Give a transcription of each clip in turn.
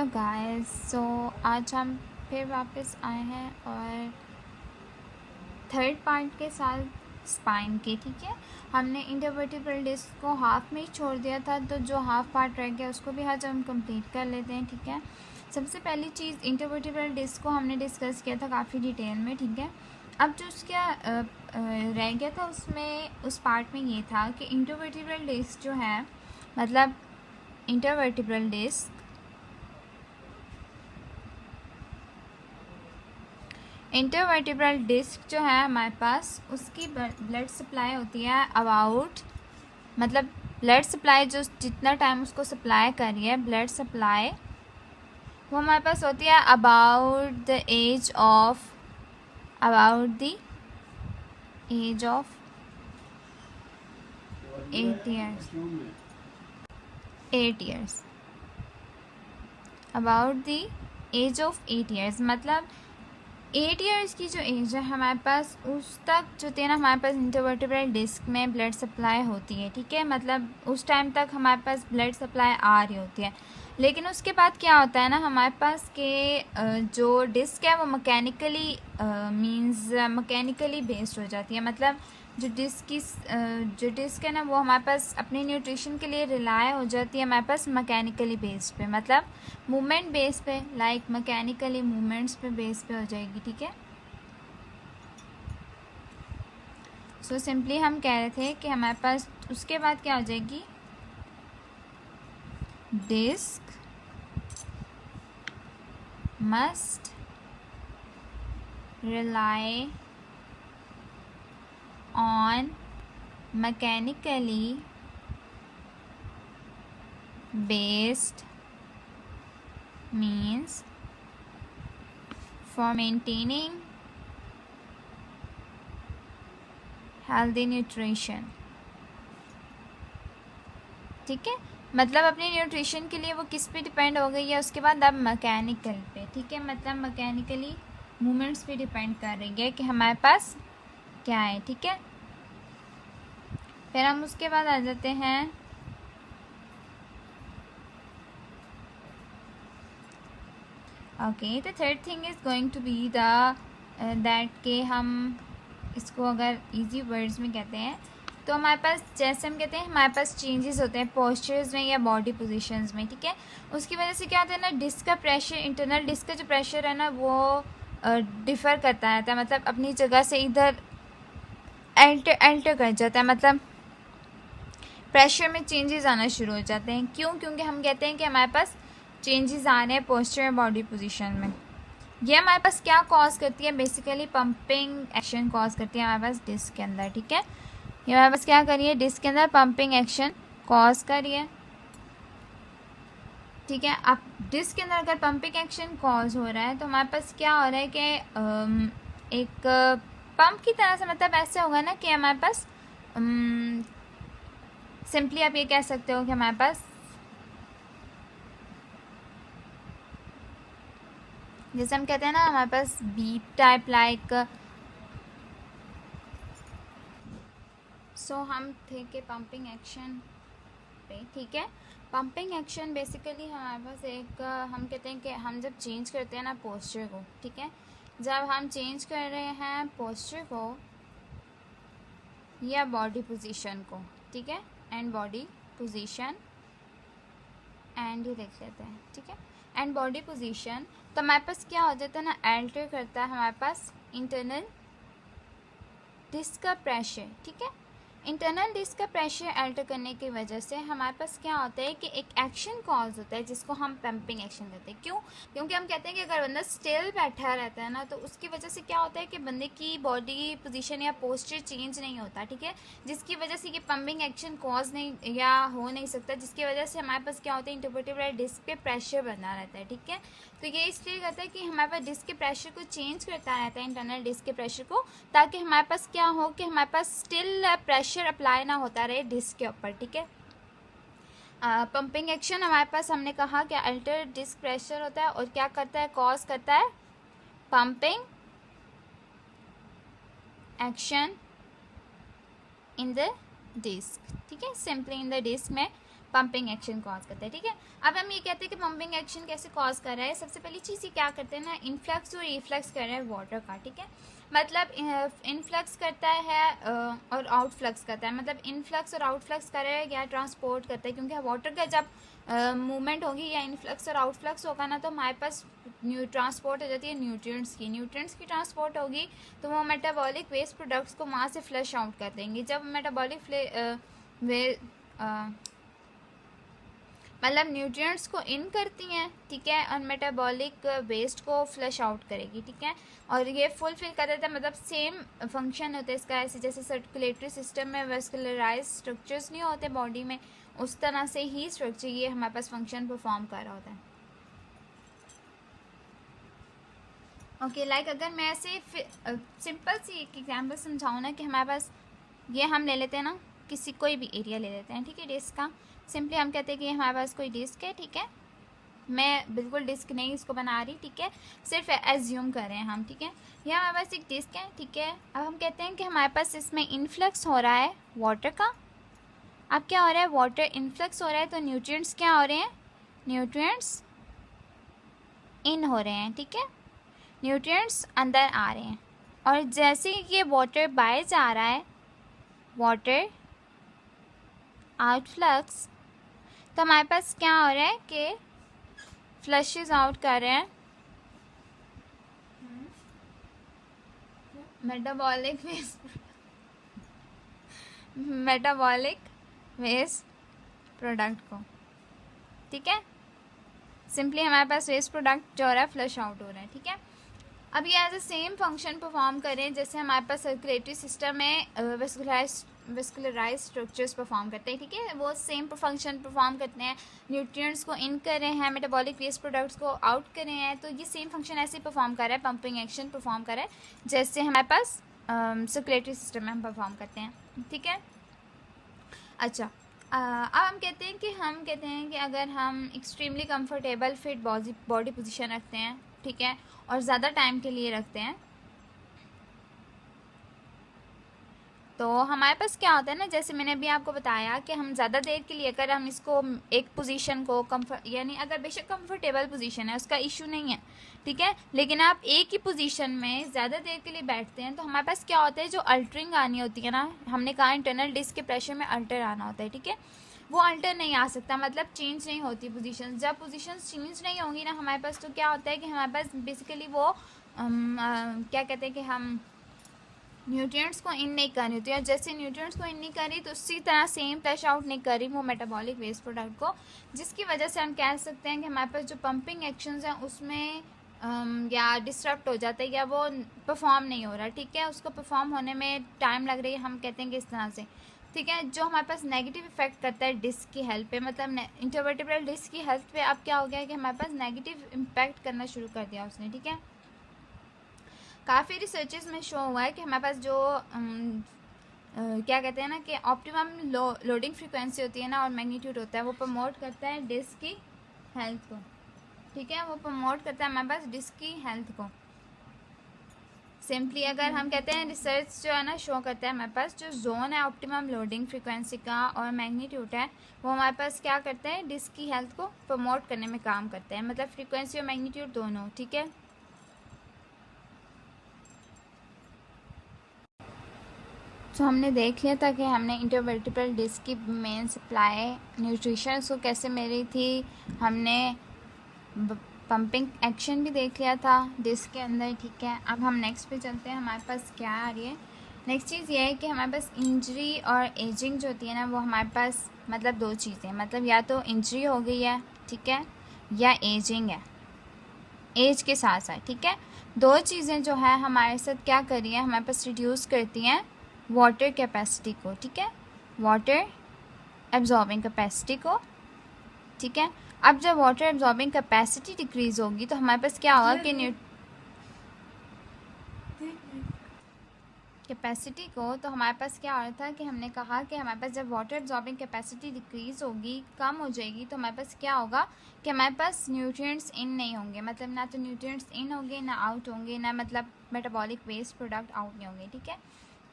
Guys, सो आज हम फिर वापस आए हैं और थर्ड पार्ट के साथ स्पाइन के। ठीक है, हमने इंटरवर्टिब्रल डिस्क को हाफ में ही छोड़ दिया था, तो जो हाफ पार्ट रह गया उसको भी आज हम कंप्लीट कर लेते हैं। ठीक है, सबसे पहली चीज़ इंटरवर्टिब्रल डिस्क को हमने डिस्कस किया था काफ़ी डिटेल में। ठीक है, अब जो उसका रह गया था उसमें उस पार्ट में ये था कि इंटरवर्टिब्रल डिस्क जो है, मतलब इंटरवर्टिब्रल डिस्क इंटरवर्टिब्रल डिस्क जो है हमारे पास, उसकी ब्लड सप्लाई होती है अबाउट, मतलब ब्लड सप्लाई जो जितना टाइम उसको सप्लाई कर रही है ब्लड सप्लाई, वो हमारे पास होती है about the age of 8 years, 8 years, about the age of 8 years। मतलब 8 years की जो एज है हमारे पास, उस तक जो होती है ना हमारे पास इंटरवर्टिब्रल डिस्क में ब्लड सप्लाई होती है। ठीक है, मतलब उस टाइम तक हमारे पास ब्लड सप्लाई आ रही होती है। लेकिन उसके बाद क्या होता है ना, हमारे पास के जो डिस्क है वो मैकेनिकली मैकेनिकली बेस्ड हो जाती है। मतलब जो डिस्क है ना वो हमारे पास अपने न्यूट्रिशन के लिए रिलाय हो जाती है हमारे पास मैकेनिकली बेस्ड पे, मतलब मूवमेंट बेस पे, लाइक मैकेनिकली मूवमेंट्स पे बेस पे हो जाएगी। ठीक है, सो सिंपली हम कह रहे थे कि हमारे पास उसके बाद क्या हो जाएगी, disc must rely on mechanically based means for maintaining healthy nutrition। ठीक है, मतलब अपने न्यूट्रिशन के लिए वो किस पे डिपेंड हो गई है उसके बाद अब मैकेनिकल पे। ठीक है, मतलब मैकेनिकली मूवमेंट्स पे डिपेंड कर रही है कि हमारे पास क्या है। ठीक है, फिर हम उसके बाद आ जाते हैं okay, the third thing is going to be the that के हम इसको अगर इजी वर्ड्स में कहते हैं तो हमारे पास, जैसे हम कहते हैं हमारे पास चेंजेस होते हैं पोस्चर्स में या बॉडी पोजीशंस में। ठीक है, उसकी वजह से क्या होता है ना, डिस्क का प्रेशर, इंटरनल डिस्क का जो प्रेशर है ना वो डिफ़र करता रहता है, मतलब अपनी जगह से इधर एल्टर कर जाता है, मतलब प्रेशर में चेंजेस आना शुरू हो जाते हैं। क्यों? क्योंकि हम कहते हैं कि हमारे पास चेंजेस आ रहे हैं पोस्चर और बॉडी पोजीशन में। ये हमारे पास क्या कॉज करती है, बेसिकली पंपिंग एक्शन कॉज करती है हमारे पास डिस्क के अंदर। ठीक है, ये हमारे पास क्या करिए, डिस्क के अंदर पंपिंग एक्शन कॉज करिए। ठीक है, अब डिस्क के अंदर अगर पंपिंग एक्शन कॉज हो रहा है तो हमारे पास क्या हो रहा है कि एक पंप की तरह से, मतलब ऐसे होगा ना कि हमारे पास सिंपली आप ये कह सकते हो कि हमारे पास जैसे हम कहते हैं ना हमारे पास बीप टाइप लाइक, सो हम थे कि पंपिंग एक्शन पे। ठीक है, पंपिंग एक्शन बेसिकली हमारे पास एक हम कहते हैं कि हम जब चेंज करते हैं ना पोस्चर को, ठीक है, जब हम चेंज कर रहे हैं पोस्चर को या बॉडी पोजीशन को, ठीक है, and body position and he लिख लेते हैं। ठीक है, एंड बॉडी पोजीशन, तो हमारे पास क्या हो जाता है ना, एल्टर करता है हमारे पास इंटरनल डिस्क का प्रेशर। ठीक है, इंटरनल डिस्क का प्रेशर अल्टर करने की वजह से हमारे पास क्या होता है कि एक एक्शन कॉज होता है जिसको हम पंपिंग एक्शन कहते हैं। क्यों? क्योंकि हम कहते हैं कि अगर बंदा स्टिल बैठा रहता है ना तो उसकी वजह से क्या होता है कि बंदे की बॉडी पोजीशन या पोस्चर चेंज नहीं होता। ठीक है, जिसकी वजह से ये पंपिंग एक्शन कॉज नहीं या हो नहीं सकता, जिसकी वजह से हमारे पास क्या होता है, इंटरवर्टिब्रल डिस्क पे प्रेशर बना रहता है। ठीक है, तो ये इसलिए कहता है कि हमारे पास डिस्क के प्रेशर को चेंज करता रहता है, इंटरनल डिस्क के प्रेशर को, ताकि हमारे पास क्या हो कि हमारे पास स्टिल प्रेशर अप्लाई ना होता रहे डिस्क के ऊपर। ठीक है, पंपिंग एक्शन हमारे पास हमने कहा कि अल्टर डिस्क प्रेशर होता है और क्या करता है, कॉज करता है pumping action in the disc. ठीक है, सिंपली इन द डिस्क में पंपिंग एक्शन कॉज करता है, ठीक है। अब हम ये कहते हैं कि पंपिंग एक्शन कैसे कॉज कर रहा है। सबसे पहली चीज़ ये क्या करते हैं ना, इनफ्लक्स और रिफ्लक्स कर रहे हैं वाटर का, ठीक है। मतलब इनफ्लक्स करता है और आउटफ्लक्स करता है। मतलब इनफ्लक्स और आउटफ्लक्स कर रहा है या ट्रांसपोर्ट करता है, क्योंकि वाटर का जब मूवमेंट होगी या इनफ्लक्स और आउटफ्लक्स होगा ना, तो हमारे पास ट्रांसपोर्ट हो जाती है न्यूट्रिएंट्स की ट्रांसपोर्ट होगी, तो वो मेटाबॉलिक वेस्ट प्रोडक्ट्स को वहाँ से फ्लश आउट कर देंगे। जब मेटाबॉलिक मतलब न्यूट्रिएंट्स को इन करती हैं, ठीक है, और मेटाबॉलिक वेस्ट को फ्लश आउट करेगी, ठीक है। और ये फुलफिल कर देता है, मतलब सेम फंक्शन होता है इसका, ऐसे जैसे सर्कुलेटरी सिस्टम में वेस्कुलराइज स्ट्रक्चर्स नहीं होते बॉडी में, उस तरह से ही स्ट्रक्चर ये हमारे पास फंक्शन परफॉर्म कर रहा होता है। ओके, लाइक अगर मैं ऐसे सिंपल सी एक एग्जाम्पल समझाऊँ ना, कि हमारे पास ये हम ले लेते हैं ना, किसी कोई भी एरिया ले लेते हैं, ठीक है, डिस्क का। सिंपली हम कहते हैं कि हमारे पास कोई डिस्क है, ठीक है। मैं बिल्कुल डिस्क नहीं इसको बना रही, ठीक है, सिर्फ एज्यूम कर रहे हैं हम, ठीक है। ये हमारे पास एक डिस्क है, ठीक है। अब हम कहते हैं कि हमारे पास इसमें इनफ्लक्स हो रहा है वाटर का। अब क्या हो रहा है, वाटर इनफ्लक्स हो रहा है, तो न्यूट्रिएंट्स क्या हो रहे हैं, न्यूट्रिएंट्स इन हो रहे हैं, ठीक है, न्यूट्रिएंट्स अंदर आ रहे हैं। और जैसे ये वाटर बाहर जा रहा है, वाटर आउटफ्लक्स, तो हमारे पास क्या हो रहा है कि फ्लशेस आउट कर रहे हैं मेटाबॉलिक वेस्ट प्रोडक्ट को, ठीक है। सिंपली हमारे पास वेस्ट प्रोडक्ट जो हो रहा है फ्लश आउट हो रहा है, ठीक है। अब ये as a same function perform करें जैसे हमारे पास सर्कुलेटरी सिस्टम में वेस्कुलराइज स्ट्रक्चर्स परफॉर्म करते हैं, ठीक है। वो सेम फंक्शन परफॉर्म करते हैं, न्यूट्रिएंट्स को इन कर रहे हैं, मेटाबॉलिक वेस्ट प्रोडक्ट्स को आउट कर रहे हैं, तो ये सेम फंक्शन ऐसे परफॉर्म कर रहा है, पंपिंग एक्शन परफॉर्म कर रहा है जैसे हमारे पास सर्कुलेटरी सिस्टम में हम परफॉर्म करते हैं, ठीक है। अच्छा, अब हम कहते हैं कि अगर हम extremely comfortable fit body position रखते हैं, ठीक है, और ज़्यादा टाइम के लिए रखते हैं, तो हमारे पास क्या होता है ना, जैसे मैंने अभी आपको बताया कि हम ज़्यादा देर के लिए अगर हम इसको एक पोजीशन को यानी अगर बेशक कंफर्टेबल पोजीशन है उसका इशू नहीं है, ठीक है, लेकिन आप एक ही पोजीशन में ज़्यादा देर के लिए बैठते हैं, तो हमारे पास क्या होता है, जो अल्टरिंग आनी होती है ना, हमने कहा इंटरनल डिस्क के प्रेशर में अल्टर आना होता है, ठीक है, वो अल्टर नहीं आ सकता, मतलब चेंज नहीं होती पोजीशन। जब पोजीशन चेंज नहीं होंगी ना हमारे पास, तो क्या होता है कि हमारे पास बेसिकली वो क्या कहते हैं कि हम न्यूट्रिएंट्स को इन नहीं कर रही होती है। जैसे न्यूट्रिएंट्स को इन नहीं कर रही, तो उसी तरह सेम फ्लश आउट नहीं कर रही वो मेटाबॉलिक वेस्ट प्रोडक्ट को, जिसकी वजह से हम कह सकते हैं कि हमारे पास जो पंपिंग एक्शंस हैं उसमें या डिस्टर्ब हो जाता है या वो परफॉर्म नहीं हो रहा, ठीक है, उसको परफॉर्म होने में टाइम लग रही है, हम कहते हैं कि इस तरह से, ठीक है। जो हमारे पास नेगेटिव इफेक्ट करता है डिस्क की हेल्थ पे, मतलब इंटरवर्टिब्रल डिस्क की हेल्थ पे, अब क्या हो गया है कि हमारे पास नेगेटिव इम्पैक्ट करना शुरू कर दिया उसने, ठीक है। काफ़ी रिसर्चेस में शो हुआ है कि हमारे पास जो क्या कहते हैं ना कि ऑप्टिमम लोडिंग फ्रीक्वेंसी होती है ना और मैग्नीट्यूड होता है, वो प्रमोट करता है डिस्क की हेल्थ को, ठीक है, वो प्रमोट करता है हमारे पास डिस्क की हेल्थ को। सिंपली अगर हम कहते हैं, रिसर्च जो है ना शो करता है हमारे पास जो जोन है ऑप्टिमम लोडिंग फ्रीक्वेंसी का और मैग्नीट्यूड है, वो हमारे पास क्या करते हैं, डिस्क की हेल्थ को प्रमोट करने में काम करते हैं, मतलब फ्रीक्वेंसी और मैग्नीट्यूड दोनों, ठीक है। तो हमने देख लिया था कि हमने इंटरवर्टिब्रल डिस्क की मेन सप्लाई न्यूट्रिशन को कैसे मिली थी, हमने पंपिंग एक्शन भी देख लिया था डिस्क के अंदर, ठीक है। अब हम नेक्स्ट पे चलते हैं, हमारे पास क्या आ रही है। नेक्स्ट चीज़ ये है कि हमारे पास इंजरी और एजिंग जो होती है ना, वो हमारे पास मतलब दो चीज़ें, मतलब या तो इंजरी हो गई है, ठीक है, या एजिंग है, एज के साथ साथ, ठीक है। दो चीज़ें जो है हमारे साथ क्या कर रही है, हमारे पास रिड्यूस करती हैं वाटर कैपेसिटी को, ठीक है, वाटर एब्जॉर्बिंग कैपेसिटी को, ठीक है। अब जब वाटर एब्जॉर्बिंग कैपेसिटी डिक्रीज होगी तो हमारे पास क्या होगा कि कैपेसिटी को, तो हमारे पास क्या हो रहा था कि हमने कहा कि हमारे पास जब वाटर एब्जॉर्बिंग कैपेसिटी डिक्रीज होगी, कम हो जाएगी, तो हमारे पास क्या होगा कि हमारे पास न्यूट्रिएंट्स इन नहीं होंगे, मतलब ना तो न्यूट्रिएंट्स इन होंगे ना आउट होंगे, ना मतलब मेटाबॉलिक वेस्ट प्रोडक्ट आउट नहीं होंगे, ठीक है।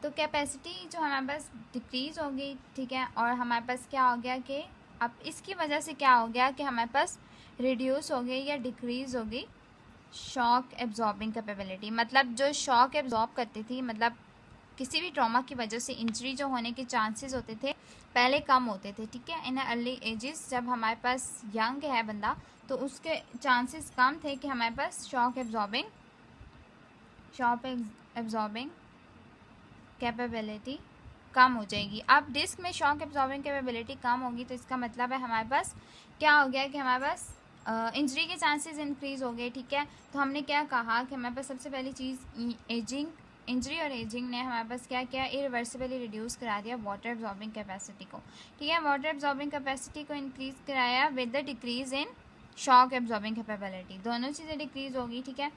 तो कैपेसिटी जो हमारे पास डिक्रीज होगी, ठीक है, और हमारे पास क्या हो गया कि अब इसकी वजह से क्या हो गया कि हमारे पास रिड्यूस हो गई या डिक्रीज़ हो गई शॉक एब्जॉर्बिंग कैपेबिलिटी। मतलब जो शॉक एब्जॉर्ब करती थी, मतलब किसी भी ट्रॉमा की वजह से इंजरी जो होने के चांसेस होते थे पहले कम होते थे, ठीक है। इन अर्ली एजेस जब हमारे पास यंग है बंदा तो उसके चांसेस कम थे कि हमारे पास शॉक एब्जॉर्बिंग कैपेबिलिटी कम हो जाएगी। अब डिस्क में शॉक एब्जॉर्बिंग कैपेबिलिटी कम होगी तो इसका मतलब है हमारे पास क्या हो गया कि हमारे पास इंजरी के चांसेस इंक्रीज़ हो गए, ठीक है। तो हमने क्या कहा कि हमारे पास सबसे पहली चीज़ इंजरी और एजिंग ने हमारे पास क्या किया, इरिवर्सिबली रिड्यूस करा दिया वाटर एब्जॉर्बिंग कैपेसिटी को, ठीक है। वाटर एब्जॉर्बिंग कैपेसिटी को इंक्रीज़ कराया with the decrease in shock absorbing capability, दोनों चीज़ें डिक्रीज़ होगी, ठीक है।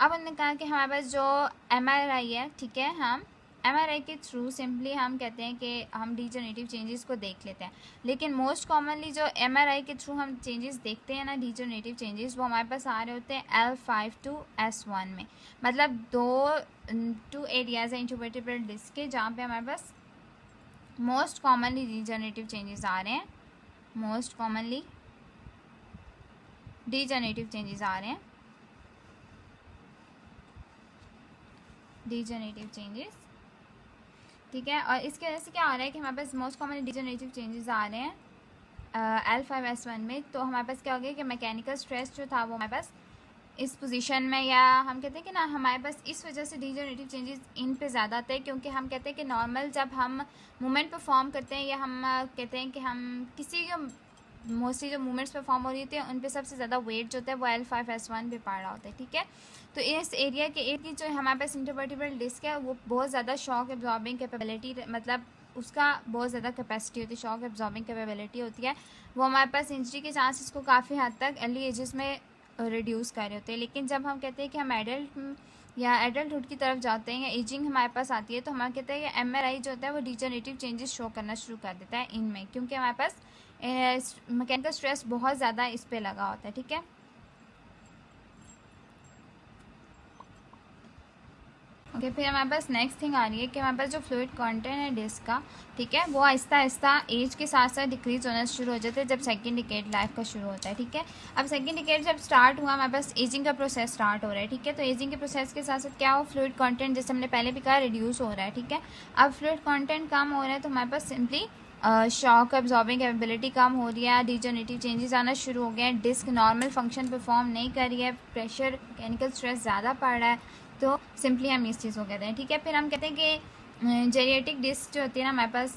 अब हमने कहा कि हमारे पास जो MRI है, ठीक है, हम MRI के थ्रू सिंपली हम कहते हैं कि हम डीजनरेटिव चेंजेस को देख लेते हैं, लेकिन मोस्ट कॉमनली जो MRI के थ्रू हम चेंजेस देखते हैं ना, डीजनरेटिव चेंजेस, वो हमारे पास आ रहे होते हैं L5 to S1 में। मतलब टू एरियाज हैं इंटरवर्टिब्रल डिस्क के जहाँ पे हमारे पास मोस्ट कॉमनली डीजनरेटिव चेंजेस आ रहे हैं, मोस्ट कॉमनली डीजनरेटिव चेंजेस आ रहे हैं, डीजनरेटिव चेंजेस, ठीक है। और इसकी वजह से क्या आ रहा है कि हमारे पास मोस्ट कॉमन डिजनरेटिव चेंजेस आ रहे हैं L5S1 में। तो हमारे पास क्या हो गया कि मैकेनिकल स्ट्रेस जो था वो हमारे पास इस पोजीशन में, या हम कहते हैं कि ना हमारे पास इस वजह से डिजनरेटिव चेंजेस इन पे ज़्यादा आते हैं, क्योंकि हम कहते हैं कि नॉर्मल जब हम मूवमेंट परफॉर्म करते हैं या हम कहते हैं कि हम किसी जो मोस्टली जो मूवमेंट्स परफॉर्म हो रही होती है उन पे सबसे ज़्यादा वेट जो होता है वो L5S1 पे पड़ रहा होता है, ठीक है। तो इस एरिया के एक की जो हमारे पास इंटरवर्टिब्रल डिस्क है वो बहुत ज़्यादा शॉक एब्जॉर्बिंग कैपेबिलिटी, मतलब उसका बहुत ज़्यादा कैपेसिटी होती है, शॉक एब्जॉर्बिंग कैपेबिलिटी होती है, वो हमारे पास इंजरी के चांसेस को काफ़ी हद तक अर्ली एजेस में रिड्यूस कर रहे होते हैं। लेकिन जब हम कहते हैं कि हम एडल्टहुड की तरफ जाते हैं या एजिंग हमारे पास आती है तो हमारे कहते हैं कि MRI जो होता है वो डिजनरेटिव चेंजेस शो करना शुरू कर देता है इनमें, क्योंकि हमारे पास मैकेनिकल स्ट्रेस बहुत ज़्यादा इस पे लगा होता है, ठीक है। ओके, फिर हमारे पास नेक्स्ट थिंग आ रही है कि हमारे पास जो फ्लूइड कंटेंट है डिस्क का, ठीक है, वो आहिस्ता आहिस्ता एज के साथ साथ डिक्रीज होना शुरू हो जाता है जब सेकंड डिकेड लाइफ का शुरू होता है, ठीक है। अब सेकंड डिकेड जब स्टार्ट हुआ हमारे पास एजिंग का प्रोसेस स्टार्ट हो रहा है, ठीक है। तो एजिंग के प्रोसेस के साथ साथ क्या हो, फ्लूइड कंटेंट जैसे हमने पहले भी कहा रिड्यूस हो रहा है, ठीक है। अब फ्लूइड कंटेंट कम हो रहा है तो हमारे पास सिंपली शॉक एब्जॉर्बिंग कैपेबिलिटी कम हो रही है, डिजनरेटिव चेंजेस आना शुरू हो गए हैं, डिस्क नॉर्मल फंक्शन परफॉर्म नहीं कर रही है, प्रेशर मैकेनिकल स्ट्रेस ज़्यादा पड़ रहा है, तो सिंपली हम इस चीज़ को कहते हैं, ठीक है। फिर हम कहते हैं कि जेरिएटिक डिस्क जो होती है ना हमारे पास,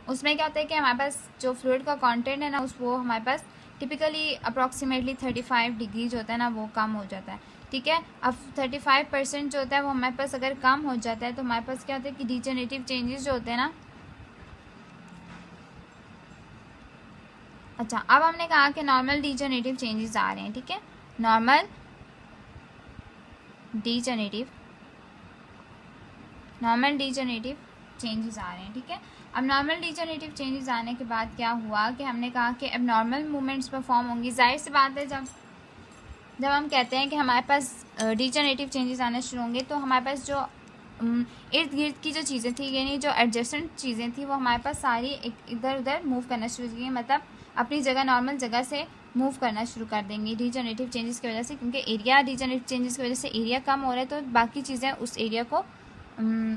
उसमें क्या होता है कि हमारे पास जो फ्लूइड का कंटेंट है ना वो हमारे पास टिपिकली अप्रॉक्सीमेटली 35 डिग्री जो होता है ना वो कम हो जाता है, ठीक है। अब 35% जो होता है वो हमारे पास अगर कम हो जाता है तो हमारे पास क्या होता है कि डिजनरेटिव चेंजेस जो होते हैं ना, अच्छा अब हमने कहा कि नॉर्मल डिजनरेटिव चेंजेस आ रहे हैं, ठीक है, नॉर्मल डिजनरेटिव चेंजेस आ रहे हैं, ठीक है। अब नॉर्मल डिजनरेटिव चेंजेस आने के बाद क्या हुआ कि हमने कहा कि अब नॉर्मल मूवमेंट्स परफॉर्म होंगी। जाहिर सी बात है जब हम कहते हैं कि हमारे पास डिजनरेटिव चेंजेस आने शुरू होंगे तो हमारे पास जो इर्द गिर्द की जो चीज़ें थी यानी जो एडजेसेंट चीज़ें थी वो हमारे पास सारी इधर उधर मूव करना शुरू की, मतलब अपनी जगह नॉर्मल जगह से मूव करना शुरू कर देंगी डिजनरेटिव चेंजेस की वजह से, क्योंकि एरिया डिजनरेटिव चेंजेस की वजह से एरिया कम हो रहा है तो बाकी चीज़ें उस एरिया को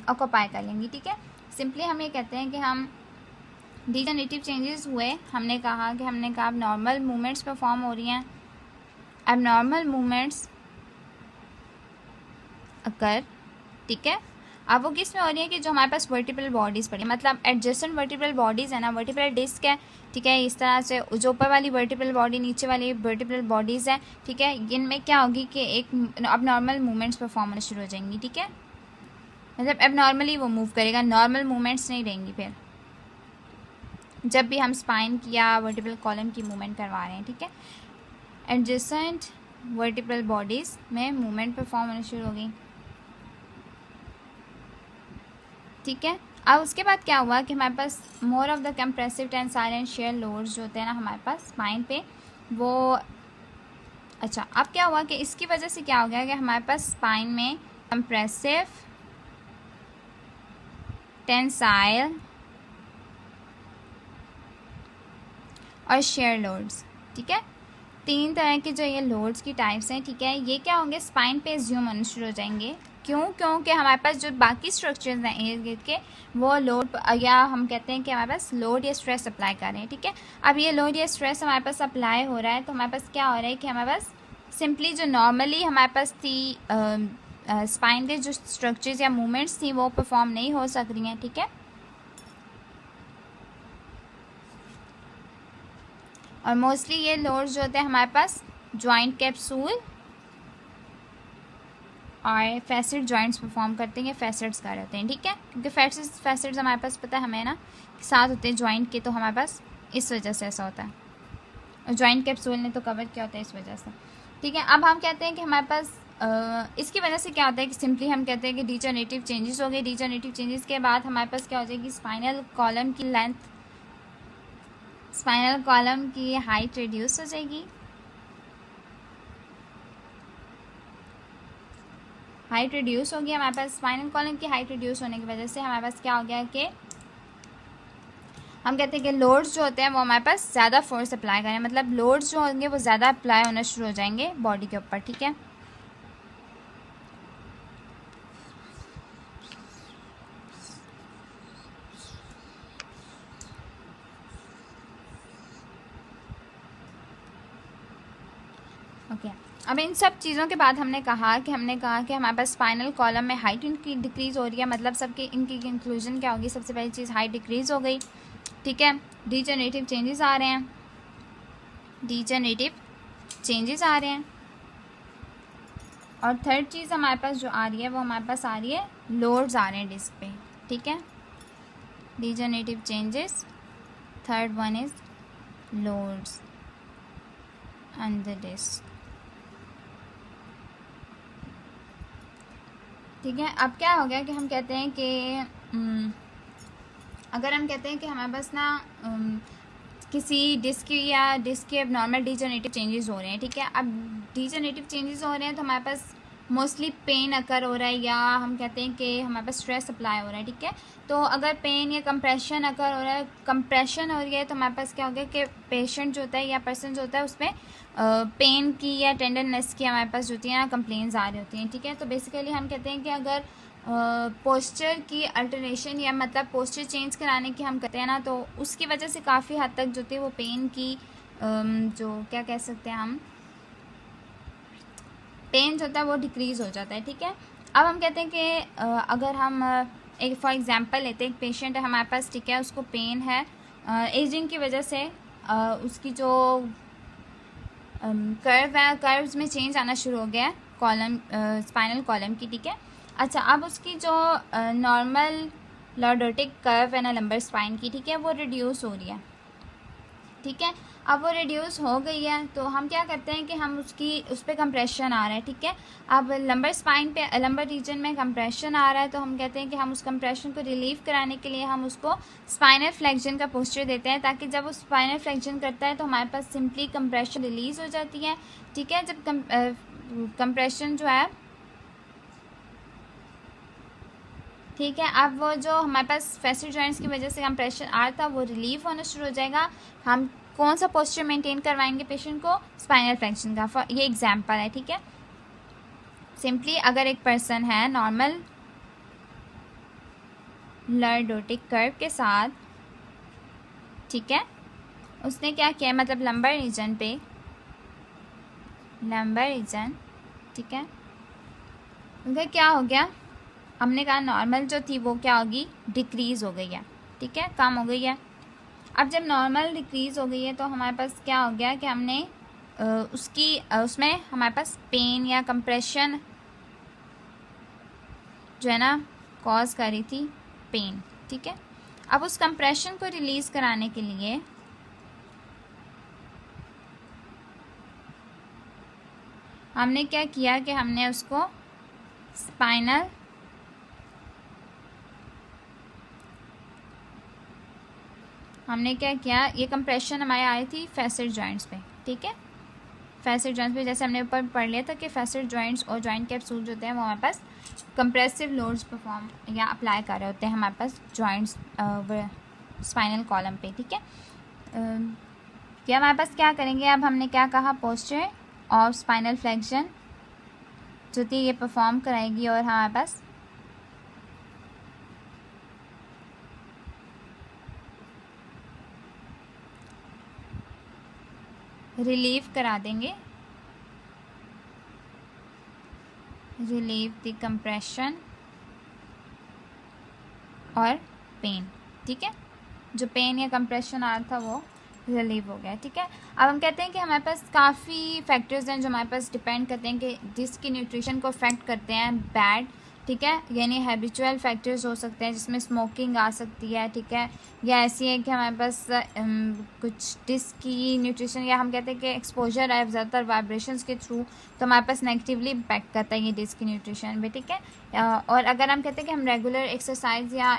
ऑक्यूपाई कर लेंगी, ठीक है। सिंपली हम ये कहते हैं कि हम डिजनरेटिव चेंजेस हुए, हमने कहा अब नॉर्मल मूवमेंट्स परफॉर्म हो रही हैं, अब नॉर्मल मूवमेंट्स अकर, ठीक है। अब वो किस में हो रही है कि जो हमारे पास वर्टिब्रल बॉडीज़ पड़ी, मतलब एडजेसेंट वर्टिब्रल बॉडीज़ है ना, वर्टिब्रल डिस्क है, ठीक है, इस तरह से जो ऊपर वाली वर्टिब्रल बॉडी नीचे वाली वर्टिब्रल बॉडीज़ है, ठीक है, इनमें क्या होगी कि एक अब नॉर्मल मूवमेंट्स परफॉर्म होना शुरू हो जाएंगी, ठीक है, मतलब अब नॉर्मली वो मूव करेगा, नॉर्मल मूवमेंट्स नहीं रहेंगी फिर जब भी हम स्पाइन की या वर्टिब्रल कॉलम की मूवमेंट करवा रहे हैं, ठीक है। एडजेसेंट वर्टिब्रल बॉडीज़ में मूवमेंट परफॉर्म होना शुरू हो गई, ठीक है। अब उसके बाद क्या हुआ कि हमारे पास more of the compressive tensile and shear loads जो होते हैं ना हमारे पास स्पाइन पे वो, अच्छा अब क्या हुआ कि इसकी वजह से क्या हो गया कि हमारे पास स्पाइन में कंप्रेसिव टेंसाइल और शेयर लोड्स, ठीक है। 3 तरह के जो ये लोड्स की टाइप्स हैं, ठीक है, ये क्या होंगे, स्पाइन पे एज्यूम होने शुरू हो जाएंगे। क्यों? क्योंकि हमारे पास जो बाकी स्ट्रक्चर्स हैं इर्द गिर्द के, वो लोड या हम कहते हैं कि हमारे पास लोड या स्ट्रेस अप्लाई कर रहे हैं, ठीक है। अब ये लोड या स्ट्रेस हमारे पास अप्लाई हो रहा है, तो हमारे पास क्या हो रहा है कि हमारे पास सिंपली जो नॉर्मली हमारे पास थी स्पाइन के जो स्ट्रक्चर्स या मूवमेंट्स थी वो परफॉर्म नहीं हो सक रही हैं, ठीक है। और मोस्टली ये लोड्स जो होते हैं हमारे पास जॉइंट कैप्सूल और फैसेट जॉइंट्स परफॉर्म करते हैं, ये फैसेट्स का रहते हैं, ठीक है, क्योंकि फैसेट्स हमारे पास पता है हमें ना साथ होते हैं जॉइंट के, तो हमारे पास इस वजह से ऐसा होता है, और जॉइंट कैप्सूल ने तो कवर किया होता है इस वजह से, ठीक है। अब हम कहते हैं कि हमारे पास इसकी वजह से क्या होता है कि सिंपली हम कहते हैं कि डीजनरेटिव चेंजेस हो गए। डीजनरेटिव चेंजेस के बाद हमारे पास क्या हो जाएगी, स्पाइनल कॉलम की लेंथ, स्पाइनल कॉलम की हाइट रिड्यूस हो जाएगी, हाइट रिड्यूस होगी हमारे पास। स्पाइनल कॉलम की हाइट रिड्यूस होने की वजह से हमारे पास क्या हो गया कि हम कहते हैं कि लोड्स जो होते हैं वो हमारे पास ज़्यादा फोर्स अप्लाई करें, मतलब लोड्स जो होंगे वो ज़्यादा अप्लाई होना शुरू हो जाएंगे बॉडी के ऊपर, ठीक है। ओके अब इन सब चीज़ों के बाद हमने कहा कि हमारे पास स्पाइनल कॉलम में हाइट इनकी डिक्रीज़ हो रही है, मतलब सबके इनकी कंक्लूजन क्या होगी, सबसे पहली चीज़ हाइट डिक्रीज़ हो गई, ठीक है। डीजनरेटिव चेंजेस आ रहे हैं, डीजनरेटिव चेंजेस आ रहे हैं। और थर्ड चीज़ हमारे पास जो आ रही है वो हमारे पास आ रही है लोड्स आ रहे हैं डिस्क पे, ठीक है। Degenerative changes, third one is loads on the disc, ठीक है। अब क्या हो गया कि हम कहते हैं कि अगर हम कहते हैं कि हमारे पास ना किसी डिस्क या डिस्क के नॉर्मल डीजनरेटिव चेंजेस हो रहे हैं, ठीक है। अब डीजनरेटिव चेंजेस हो रहे हैं तो हमारे पास मोस्टली पेन अकर हो रहा है, या हम कहते हैं कि हमारे पास स्ट्रेस अप्लाई हो रहा है, ठीक है। तो अगर पेन या कंप्रेशन अकर हो रहा है, कंप्रेशन हो रही है, तो हमारे पास क्या हो गया कि पेशेंट जो होता है या पर्सन जो होता है उसमें पेन की या टेंडरनेस की हमारे पास जो होती है ना कंप्लेंट्स आ रही होती हैं, ठीक है। तो बेसिकली हम कहते हैं कि अगर पोस्चर की अल्टरेशन या मतलब पोस्चर चेंज कराने की हम कहते हैं ना, तो उसकी वजह से काफ़ी हद तक जो थी वो पेन की जो क्या कह सकते हैं हम, पेन जो होता है वो डिक्रीज़ हो जाता है, ठीक है। अब हम कहते हैं कि अगर हम एक फॉर एग्जांपल लेते हैं, एक पेशेंट है हमारे पास, ठीक है, उसको पेन है एजिंग की वजह से, उसकी जो कर्व है, कर्व्स में चेंज आना शुरू हो गया है कॉलम, स्पाइनल कॉलम की, ठीक है। अच्छा, अब उसकी जो नॉर्मल लॉर्डोटिक कर्व है ना लंबर स्पाइन की, ठीक है, वो रिड्यूस हो रही है, ठीक है। अब वो रिड्यूस हो गई है तो हम क्या करते हैं कि हम उस पर कंप्रेशन आ रहा है, ठीक है। अब लंबर स्पाइन पे, लंबर रीजन में कंप्रेशन आ रहा है, तो हम कहते हैं कि हम उस कंप्रेशन को रिलीव कराने के लिए हम उसको स्पाइनल फ्लेक्शन का पोस्चर देते हैं, ताकि जब वो स्पाइनल फ्लेक्शन करता है तो हमारे पास सिंपली कंप्रेशन रिलीज हो जाती है, ठीक है। जब कंप्रेशन जो है, ठीक है, अब वो जो हमारे पास फैसेट जॉइंट्स की वजह से कंप्रेशन आ रहा था वो रिलीव होना शुरू हो जाएगा। हम कौन सा पोस्चर मेंटेन करवाएंगे पेशेंट को, स्पाइनल फ्लेक्शन का, ये एग्जांपल है, ठीक है। सिंपली अगर एक पर्सन है नॉर्मल लॉर्डोटिक कर्व के साथ, ठीक है, उसने क्या किया, मतलब लंबर रीजन पे, लंबर रीजन, ठीक है, उनका क्या हो गया, हमने कहा नॉर्मल जो थी वो क्या होगी, डिक्रीज़ हो गई है, ठीक है, कम हो गई है। अब जब नॉर्मल डिक्रीज़ हो गई है तो हमारे पास क्या हो गया कि हमने उसमें हमारे पास पेन या कंप्रेशन जो है ना कॉज कर रही थी पेन, ठीक है। अब उस कंप्रेशन को रिलीज़ कराने के लिए हमने क्या किया कि हमने उसको स्पाइनल हमने क्या किया, ये कंप्रेशन हमारे आई थी फैसेट जॉइंट्स पे, ठीक है, फैसेट जॉइंट्स पे, जैसे हमने ऊपर पढ़ लिया था कि फैसेट जॉइंट्स और जॉइंट कैप्सूल जो होते हैं वो हमारे पास कंप्रेसिव लोड्स परफॉर्म या अप्लाई कर रहे होते हैं हमारे पास जॉइंट्स स्पाइनल कॉलम पे, ठीक है। कि हमारे पास क्या करेंगे, अब हमने क्या कहा, पोस्चर ऑफ स्पाइनल फ्लेक्शन जो थी ये परफॉर्म कराएगी और हमारे पास रिलीव करा देंगे, रिलीव द कंप्रेशन और पेन। ठीक है, जो पेन या कंप्रेशन आ रहा था वो रिलीव हो गया। ठीक है, अब हम कहते हैं कि हमारे पास काफ़ी फैक्टर्स हैं जो हमारे पास डिपेंड करते हैं कि जिसकी न्यूट्रिशन को अफेक्ट करते हैं बैड। ठीक है, यानी हैबिचुअल फैक्टर्स हो सकते हैं जिसमें स्मोकिंग आ सकती है। ठीक है, या ऐसी है कि हमारे पास कुछ डिस्क की न्यूट्रिशन, या हम कहते हैं कि एक्सपोजर है ज़्यादातर वाइब्रेशंस के थ्रू, तो हमारे पास नेगेटिवली इम्पैक्ट करता है ये डिस्क की न्यूट्रिशन भी। ठीक है, और अगर हम कहते हैं कि हम रेगुलर एक्सरसाइज या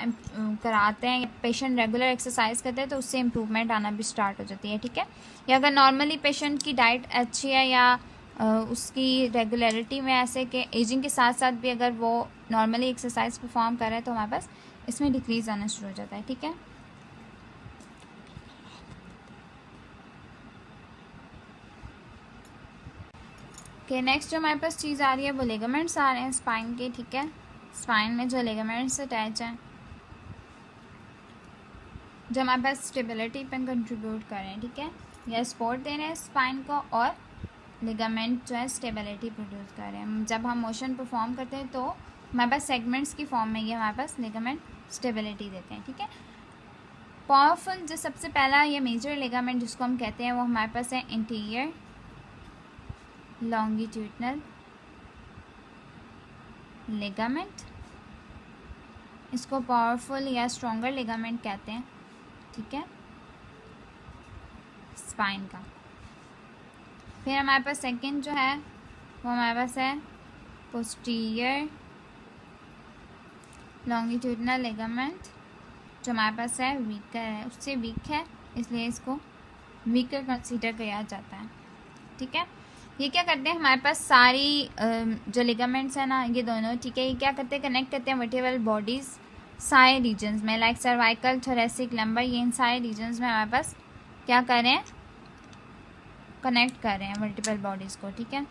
कराते हैं, पेशेंट रेगुलर एक्सरसाइज करते हैं तो उससे इम्प्रूवमेंट आना भी स्टार्ट हो जाती है। ठीक है, या अगर नॉर्मली पेशेंट की डाइट अच्छी है या उसकी रेगुलरिटी में ऐसे कि एजिंग के साथ साथ भी अगर वो नॉर्मली एक्सरसाइज परफॉर्म कर रहे हैं तो हमारे पास इसमें डिक्रीज़ आना शुरू हो जाता है। ठीक है, नेक्स्ट जो हमारे पास चीज़ आ रही है वो लिगामेंट्स आ रहे हैं स्पाइन के। ठीक है, स्पाइन में जो लिगामेंट्स अटैच हैं जो हमारे पास स्टेबिलिटी पर कंट्रीब्यूट कर रहे हैं। ठीक है, या सपोर्ट दे रहे हैं स्पाइन को, और लिगामेंट जो है स्टेबिलिटी प्रोड्यूस कर रहे हैं। जब हम मोशन परफॉर्म करते हैं तो हमारे पास सेगमेंट्स की फॉर्म में ये हमारे पास लिगामेंट स्टेबिलिटी देते हैं। ठीक है, पावरफुल जो सबसे पहला ये मेजर लिगामेंट जिसको हम कहते हैं वो हमारे पास है इंटीरियर लॉन्गिट्यूडनल लिगामेंट। इसको पावरफुल या स्ट्रॉन्गर लिगामेंट कहते हैं। ठीक है, स्पाइन का। फिर हमारे पास सेकंड जो है वो हमारे पास है पोस्टीरियर लॉन्गिट्यूडनल लिगामेंट, जो हमारे पास है वीकर है, उससे वीक है इसलिए इसको वीकर कंसीडर किया जाता है। ठीक है, ये क्या करते हैं, हमारे पास सारी जो लिगामेंट्स हैं ना ये दोनों, ठीक है, ये क्या करते हैं, कनेक्ट करते हैं वर्टिब्रल बॉडीज़ सारे रीजन्स में, लाइक सर्वाइकल, थोरेसिक, लंबर, ये इन सारे रीजन्स में हमारे पास क्या कर रहे हैं, कनेक्ट कर रहे हैं वर्टिब्रल बॉडीज़ को। ठीक है,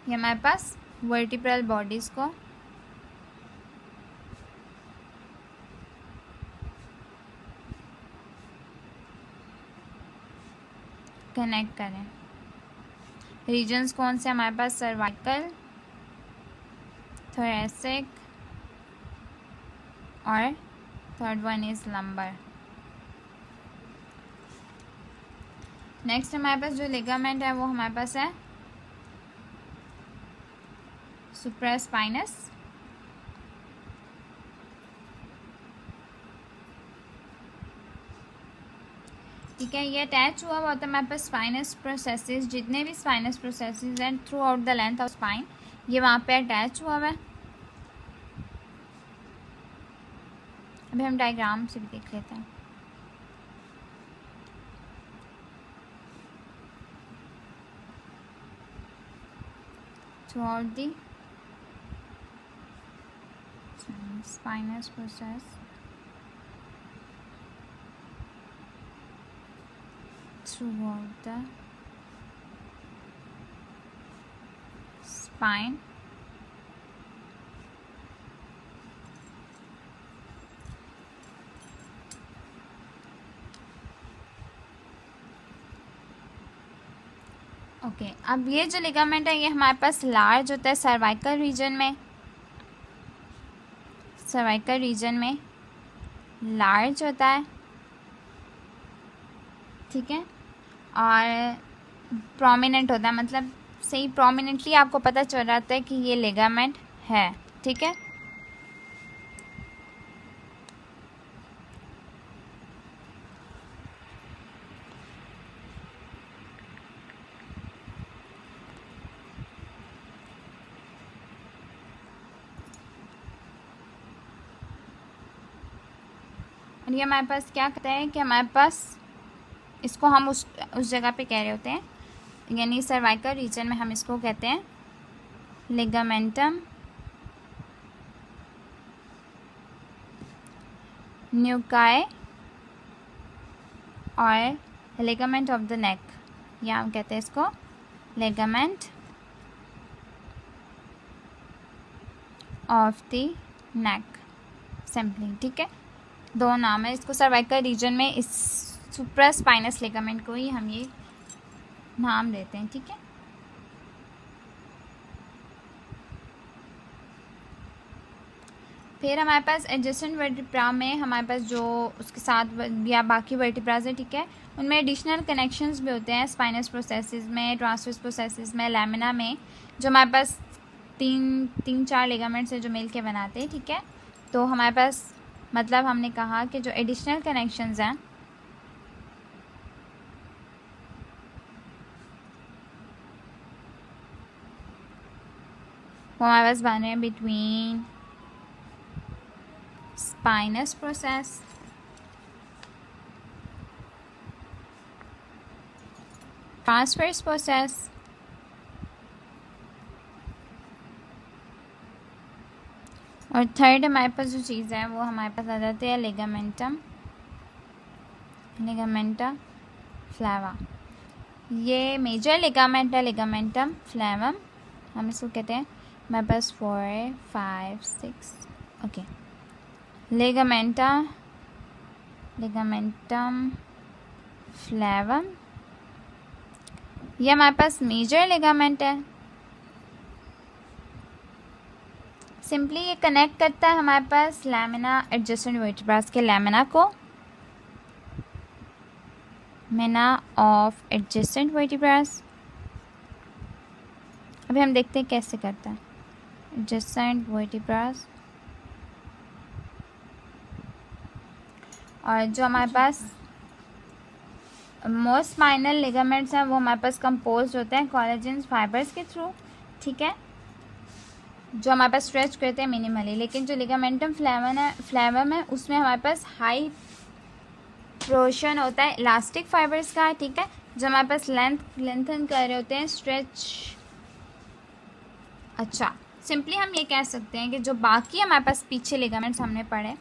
ये हमारे पास वर्टिब्रल बॉडीज़ को कनेक्ट करें। रीजन्स कौन से हमारे पास, सर्वाइकल, थोरेसिक और third one is lumbar. Next हमारे पास जो लिगामेंट है वो हमारे पास है सुप्रास्पाइनस। ठीक है, ये अटैच हुआ हुआ होता है हमारे पास स्पाइनस प्रोसेसेस, जितने भी स्पाइनस प्रोसेसेस हैं through out the length of spine ये वहाँ पे अटैच हुआ हुआ है। अभी हम डायग्राम से भी देख लेते हैं। Through out the spinous process throughout the spine okay. अब ये जो लिगामेंट है ये हमारे पास लार्ज होता है सर्वाइकल रीजन में, सर्वाइकल रीजन में लार्ज होता है। ठीक है, और प्रोमिनेंट होता है, मतलब सही प्रोमिनेंटली आपको पता चल जाता है कि ये लिगामेंट है। ठीक है, और ये हमारे पास क्या कहते हैं कि हमारे पास इसको हम उस जगह पे कह रहे होते हैं, यानी सर्वाइकल रीजन में हम इसको कहते हैं लिगामेंटम न्यूकाई और लिगामेंट ऑफ द नेक, या हम कहते हैं इसको ligament of the neck simply, ठीक है। दो नाम है इसको, सर्वाइकल रीजन में इस सुप्रास्पाइनस लिगामेंट को ही हम ये नाम देते हैं, ठीक है। फिर हमारे पास एडजेसेंट वर्टिब्रा में हमारे पास जो उसके साथ या बाकी वर्टिब्राज है, ठीक है, उनमें एडिशनल कनेक्शंस भी होते हैं स्पाइनस प्रोसेसेस में, ट्रांसवर्स प्रोसेसेस में, लैमिना में, जो हमारे पास तीन चार लिगामेंट्स है जो मिल के बनाते हैं, ठीक है। तो हमारे पास मतलब हमने कहा कि जो एडिशनल कनेक्शंस हैं वो हमारे पास बन रहे हैं between spinous process transverse process और थर्ड हमारे पास जो चीज़ है वो हमारे पास आ जाती है लिगामेंटा फ्लेवा। ये मेजर लिगामेंट है, लिगामेंटम फ्लेवम, हम इसको कहते हैं। हमारे पास 4 5 6 ओके, लिगामेंटम फ्लेवम, ये हमारे पास मेजर लिगामेंट है। सिंपली ये कनेक्ट करता है हमारे पास लैमिना एडजेसेंट वर्टिब्रास के लैमिना को, लैमिना ऑफ एडजेसेंट वर्टिब्रास। अभी हम देखते हैं कैसे करता है एडजेसेंट वर्टिब्रास। और जो हमारे पास मोस्ट स्पाइनल लिगामेंट्स हैं वो हमारे पास कंपोज होते हैं कोलेजन फाइबर्स के थ्रू, ठीक है, जो हमारे पास स्ट्रेच करते हैं मिनिमली। लेकिन जो लिगामेंटम फ्लेवम है उसमें हमारे पास हाई प्रोशन होता है इलास्टिक फाइबर्स का, ठीक है, जो हमारे पास लेंथन कर रहे होते हैं स्ट्रेच। अच्छा, सिंपली हम ये कह सकते हैं कि जो बाकी हमारे पास पीछे लिगामेंट्स हमने पढ़े,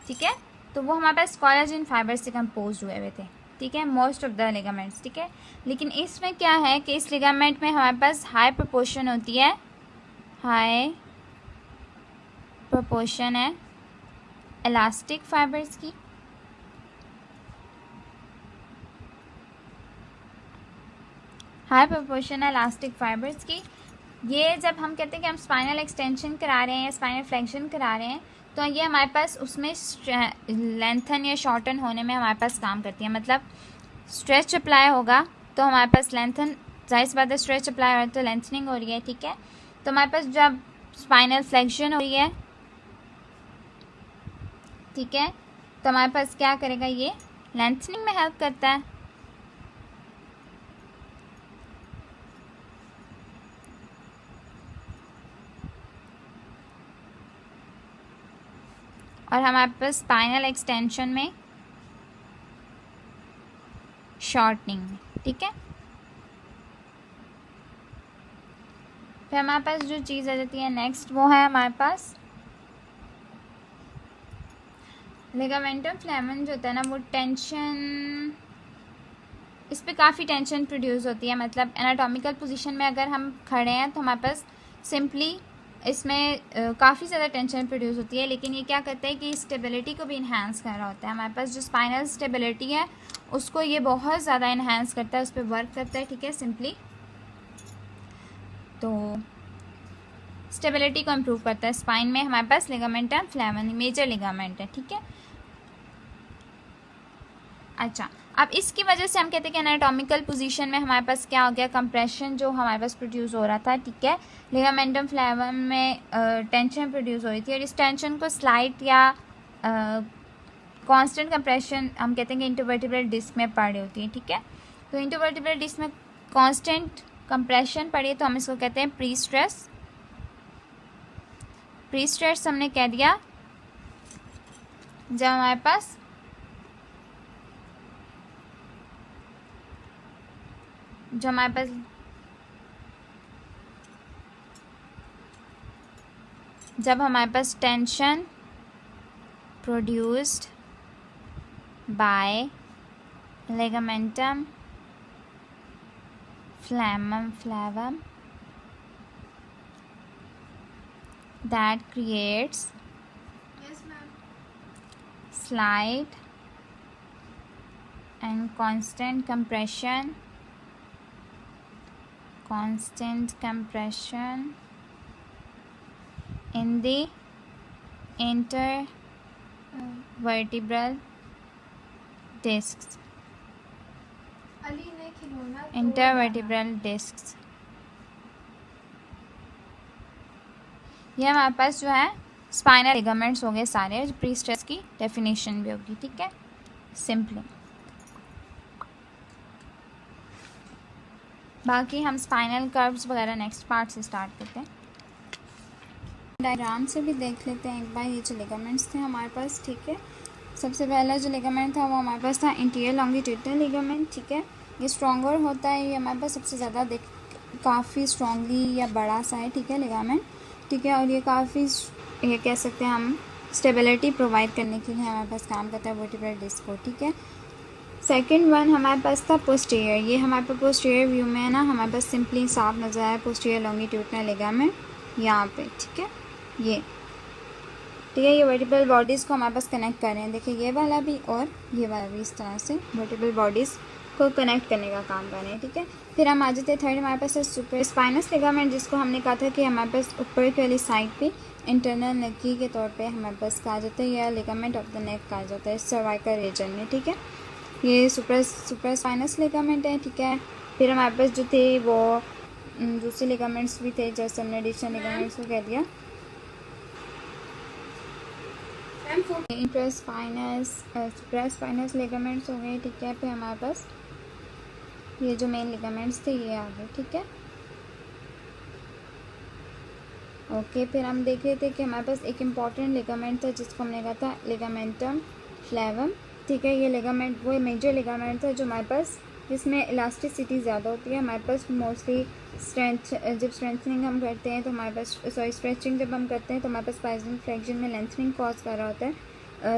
ठीक है, तो वो हमारे पास कोलेजन फाइबर से कंपोज हुए हुए थे, ठीक है, मोस्ट ऑफ द लिगामेंट्स, ठीक है। लेकिन इसमें क्या है कि इस लिगामेंट में हमारे पास हाई प्रोपोर्शन होती है, हाई प्रोपोर्शन है इलास्टिक फाइबर्स की, हाई प्रोपोर्शन है इलास्टिक फाइबर्स की। ये जब हम कहते हैं कि हम स्पाइनल एक्सटेंशन करा रहे हैं या स्पाइनल फ्लेक्शन करा रहे हैं तो ये हमारे पास उसमें लेंथन या शॉर्टन होने में हमारे पास काम करती है। मतलब स्ट्रेच अप्लाई होगा तो हमारे पास लेंथन, जाहिर सी बात है स्ट्रेच अप्लाई हो रहा है तो लेंथनिंग हो रही है, ठीक है। तो हमारे पास जब स्पाइनल फ्लेक्शन हो रही है, ठीक है, तो हमारे पास क्या करेगा, ये लेंथनिंग में हेल्प करता है। और हमारे पास स्पाइनल एक्सटेंशन में शॉर्टनिंग में, ठीक है। फिर हमारे पास जो चीज़ आ जाती है नेक्स्ट वो है हमारे पास लिगामेंटम फ्लेवम जो होता है ना वो टेंशन, इस पर काफ़ी टेंशन प्रोड्यूस होती है। मतलब एनाटॉमिकल पोजीशन में अगर हम खड़े हैं तो हमारे पास सिंपली इसमें काफ़ी ज़्यादा टेंशन प्रोड्यूस होती है। लेकिन ये क्या करता है कि स्टेबिलिटी को भी इन्हांस कर रहा होता है। हमारे पास जो स्पाइनल स्टेबिलिटी है उसको ये बहुत ज़्यादा इन्हांस करता है, उस पर वर्क करता है, ठीक है, सिंपली। तो स्टेबिलिटी को इम्प्रूव करता है स्पाइन में हमारे पास लिगामेंटम फ्लेवम मेजर लिगामेंट है, ठीक है। अच्छा, अब इसकी वजह से हम कहते हैं कि एनाटॉमिकल पोजीशन में हमारे पास क्या हो गया, कंप्रेशन जो हमारे पास प्रोड्यूस हो रहा था, ठीक है, लिगामेंटम फ्लेवम में टेंशन प्रोड्यूस हो रही थी और इस टेंशन को स्लाइट या कांस्टेंट कंप्रेशन हम कहते हैं कि इंटरवर्टिब्रल डिस्क में पड़ रही होती है, ठीक है। तो इंटरवर्टिब्रल डिस्क में कांस्टेंट कंप्रेशन पड़ी है तो हम इसको कहते हैं प्री स्ट्रेस। प्री स्ट्रेस हमने कह दिया जब हमारे पास जब हमारे पास tension produced by ligamentum flavum that creates slight and constant compression in the intervertebral discs. ये हमारे पास जो है स्पाइनल लिगामेंट्स हो गए सारे, प्री स्ट्रेस की डेफिनेशन भी होगी, ठीक है, सिंपली। बाकी हम स्पाइनल कर्व्स वगैरह नेक्स्ट पार्ट से स्टार्ट करते हैं। डायग्राम से भी देख लेते हैं एक बार ये जो लिगामेंट्स थे हमारे पास, ठीक है। सबसे पहला जो लिगामेंट था वो हमारे पास था इंटीरियर लॉन्गिट्यूडिनल लिगामेंट, ठीक है। ये स्ट्रॉन्गर होता है, ये हमारे पास सबसे ज़्यादा काफ़ी स्ट्रॉन्गली या बड़ा सा है, ठीक है, लिगामेंट, ठीक है। और ये काफ़ी, ये कह सकते हैं हम, स्टेबिलिटी प्रोवाइड करने के लिए हमारे पास काम करता है वर्टिब्रल डिस्क को, ठीक है। सेकंड वन हमारे पास था पोस्टीरियर। ये हमारे पास पोस्टीरियर व्यू में है ना, हमारे पास सिंपली साफ नजर आया पोस्टीरियर लॉन्गिट्यूडिनल लिगामेंट यहाँ पे, ठीक है, ये, ठीक है। ये वर्टिब्रल बॉडीज़ को हमारे पास कनेक्ट कर रहे हैं, देखिए ये वाला भी और ये वाला भी, इस तरह से वर्टिब्रल बॉडीज़ को कनेक्ट करने का काम कर रहे हैं, ठीक है। फिर हम आ जाते हैं थर्ड, हमारे पास है सुपर स्पाइनस लिगामेंट, जिसको हमने कहा था कि हमारे पास ऊपर की वाली साइड पे इंटरनल नकी के तौर पे हमारे पास कहा जाता है, या लिगामेंट ऑफ द नेक कहा जाता है सर्वाइकल रीजन में, ठीक है। ये सुपर स्पाइनस लिगामेंट है, ठीक है। फिर हमारे पास जो थे वो दूसरे लिगामेंट्स भी थे, जैसे हमने एडिशनल लिगामेंट्स को कह दिया, इंट्रास्पाइनस लिगामेंट्स हो गए, ठीक है। फिर हमारे पास ये जो मेन लिगामेंट्स थे ये आ गए, ठीक है, ओके। फिर हम देख रहे थे कि हमारे पास एक इम्पॉर्टेंट लिगामेंट था जिसको हमने कहा था लिगामेंटम फ्लेवम, ठीक है। ये लिगामेंट वो मेजर लिगामेंट था जो हमारे पास, जिसमें इलास्टिसिटी ज़्यादा होती है। हमारे पास मोस्टली जब स्ट्रेंथनिंग हम करते हैं तो हमारे पास, स्ट्रेचिंग जब हम करते हैं तो हमारे पास स्पाइनल फ्लेक्शन में लेंथनिंग कॉज कर रहा होता है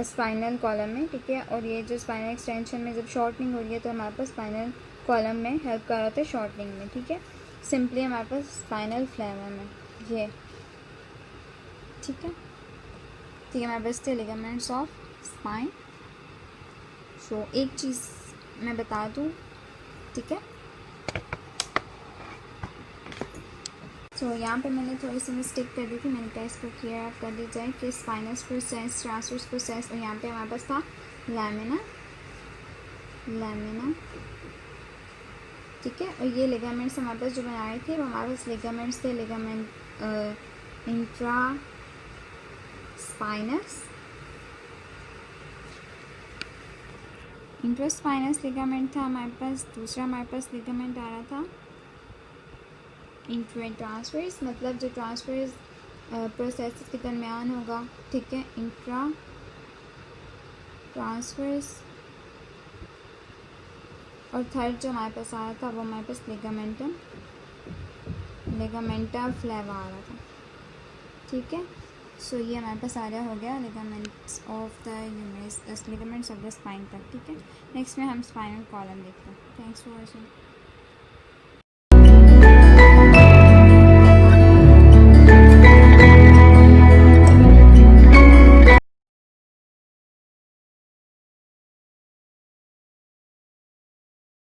स्पाइनल कॉलम में, ठीक है। और ये जो स्पाइनल एक्सटेंशन में जब शॉर्टनिंग हो रही है तो हमारे पास स्पाइनल कॉलम में हेल्प कर रहा होता है शॉर्टनिंग में, ठीक है। सिंपली हमारे पास स्पाइनल फ्लेवम है ये, ठीक है। ठीक है, हमारे पास थे लिगामेंट्स ऑफ स्पाइन। सो एक चीज़ मैं बता दूँ, ठीक है। सो यहाँ पे मैंने थोड़ी सी मिस्टेक कर दी थी, मैंने कहा इसको क्लियर अप कर दी जाए कि स्पाइनस प्रोसेस, ट्रांसवर्स प्रोसेस, और यहाँ पे हमारे पास था लैमिना, ठीक है। और ये लिगामेंट्स हमारे पास जो बनाए थे वो हमारे पास लिगामेंट्स थे, लिगामेंट इंट्रा स्पाइनस लिगामेंट था हमारे पास। दूसरा हमारे पास लिगामेंट आ रहा था इंट्रा ट्रांसवर्स, मतलब जो ट्रांसवर्स प्रोसेस के दरमियान होगा, ठीक है, इंट्रा ट्रांसवर्स। और थर्ड जो हमारे पास आ रहा था वो हमारे पास लिगामेंटा फ्लेवा आ रहा था, ठीक है। सो ये हमारे पास आया हो गया ligaments of the humerus, ligaments of the spine तक, ठीक है। नेक्स्ट में हम स्पाइनल कॉलम देखते हैं। Thanks for watching.